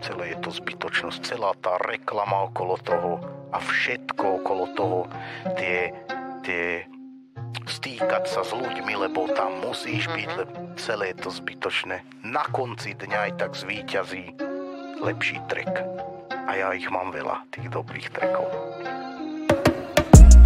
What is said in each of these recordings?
Celé je to zbytočnosť, celá tá reklama okolo toho a všetko okolo toho, tie stýkať sa s ľuďmi, lebo tam musíš byť, lebo celé je to zbytočné. Na konci dňa aj tak zvíťazí lepší track. A ja ich mám veľa, tých dobrých trackov.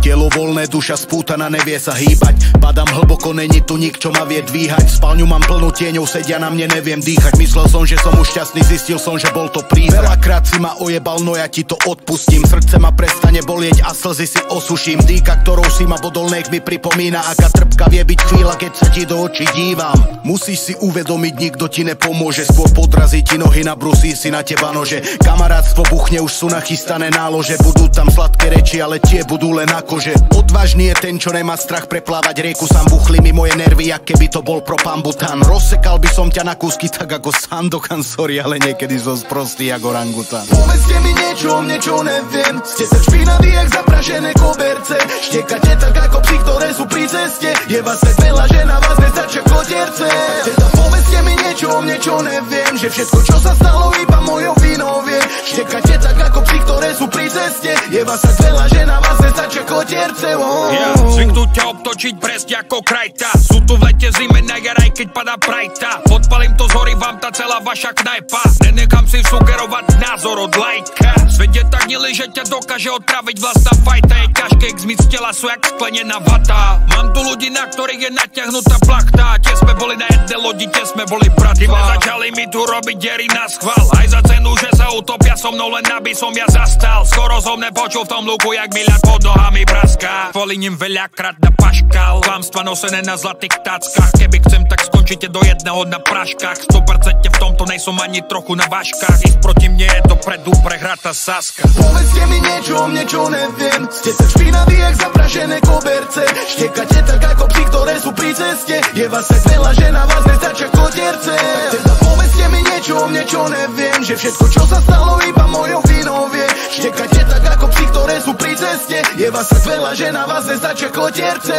Telo voľné, duša spútaná, nevie sa hýbať. Padám hlboko, není tu nik, čo ma vie dvíhať. Spálňu mám plnú tieňov, sedia na mne, neviem dýchať. Myslel som, že som už šťastný, zistil som, že bol to prízrak. Veľakrát si ma ojebal, no ja ti to odpustím. Srdce ma prestane bolieť a slzy si osuším. Dýka, ktorou si ma bodol, nech mi pripomína, aká trpka vie byť chvíľa, keď sa ti do očí dívam. Musíš si uvedomiť, nikto ti nepomôže. Skôr podrazí ti nohy, nabrusí si na teba nože. Kamarátstvo buchne, už sú nachystané nálože. Budú tam sladké reči, ale tie budú len ako že odvážny je ten, čo nemá strach preplávať rieku. Sám buchli mi moje nervy, jak keby to bol propambutan. Rozsekal by som ťa na kúsky tak ako Sandokan, sorry, ale niekedy som sprostý ako orangutan. Povedzte mi niečo o mne, čo neviem. Ste sa špinaví jak zaprašené koberce. Štekate tak ako psi, ktoré sú pri ceste. Je vás tak veľa, že na vás nestačia kotierce. Teda povedzte mi niečo o mne, čo neviem. Že všetko, čo sa stalo, iba mojou vinou vie. Štekate tak ako psi, ktoré sú pri ceste. Je vás tak veľa, že na vás nestačia kotierce. Zvyknú ťa obtočiť presne ako krajta. Sú tu v lete, zime, na jar, aj keď padá prajta. Podpalím to, zhorí vám tá celá vaša knajpa. Nenechám si sugerovať názor od lajka. Svet je tak milý, že ťa dokáže otraviť vlastná fajta. Je ťažké, jak zmiť z tela, sú jak sklenená vata. Mám tu ľudí, na ktorých je natiahnutá plachta. Tie sme boli na jednej lodi, tie sme boli bratva. Začali mi tu robiť diery na schvál. Aj za cenu, že sa utopia so mnou, len aby som ja zastal. Skoro som nepočul v tom luku, jak mi ľad pod nohami praská. Kvôli ním veľakrát na paškal. Klamstva nosené na zlatých táckach. Keby chcem, tak skončíte do jedného na praškách. 100% v tomto nejsom ani trochu na váškach. Ísť proti mne je dopredu prehratá saska. Povedzte mi niečo o mne, čo neviem. Ste tak špinaví jak zaprašené koberce. Štekate tak ako psi, ktoré sú pri ceste. Je vás tak veľa, že na vás nestačia kotierce. Teda povedzte mi niečo o mne, čo neviem. Že všetko, čo sa stalo, iba mojou vinou vie. Štekate tak ako psi, ktoré sú pri ceste. Je vás tak veľa, že na vás nestačia kotierce.